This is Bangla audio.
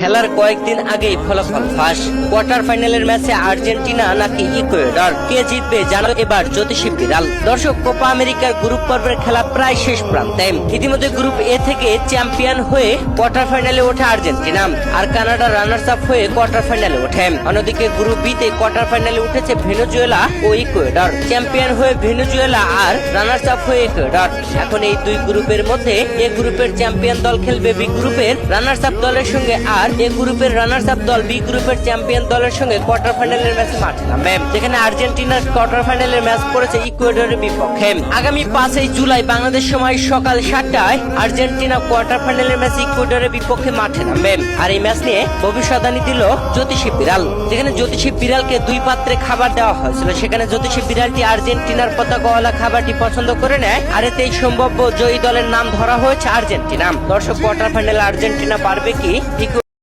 খেলার কয়েকদিন আগেই ফলাফল ফাঁস। কোয়ার্টার ফাইনালের ম্যাচে আর্জেন্টিনা নাকি ইকুয়েডর, কে জিতবে জানো এবার জ্যোতিষী বিড়াল। দর্শক, কোপা আমেরিকার গ্রুপ পর্বের খেলা প্রায় শেষ প্রান্তে। ইতিমধ্যে গ্রুপ এ থেকে চ্যাম্পিয়ন হয়ে কোয়ার্টার ফাইনালে ওঠে আর্জেন্টিনা, আর কানাডা রানার্স আপ হয়ে কোয়ার্টার ফাইনালে ওঠে। অন্যদিকে গ্রুপ বি তে কোয়ার্টার ফাইনালে উঠেছে ভেনেজুয়েলা ও ইকুয়েডর। চ্যাম্পিয়ন হয়ে ভেনেজুয়েলা আর রানার্স আপ হয়ে ইকুয়েডর। এখন এই দুই গ্রুপের মধ্যে এ গ্রুপের চ্যাম্পিয়ন দল খেলবে বি গ্রুপের রানার্স আপ দলের সঙ্গে, আর এ গ্রুপের রানার্স আপ দল বি গ্রুপের চ্যাম্পিয়ন দলের সঙ্গে কোয়ার্টার ফাইনালের ম্যাচে মাঠে নামবে, যেখানে আর্জেন্টিনার কোয়ার্টার ফাইনালের ম্যাচ পড়েছে ইকুয়েডরের বিপক্ষে। আগামী 5 জুলাই বাংলাদেশ সময় সকাল 7টায় আর্জেন্টিনা কোয়ার্টার ফাইনালের ম্যাচ ইকুয়েডরের বিপক্ষে মাঠে নামবে। আর এই ম্যাচ নিয়ে ভবিষ্যদ্বাণী দিল জ্যোতিষী বিড়াল, যেখানে জ্যোতিষী বিড়ালকে 2 পাত্রে খাবার দেওয়া হয়েছিল। সেখানে জ্যোতিষী বিড়ালটি আর্জেন্টিনার পতাকাওয়ালা খাবারটি পছন্দ করে নেয়, আর এতেই সম্ভাব্য জয়ী দলের নাম ধরা হয়েছে আর্জেন্টিনা। দর্শক, কোয়ার্টার ফাইনালে আর্জেন্টিনা পারবে কি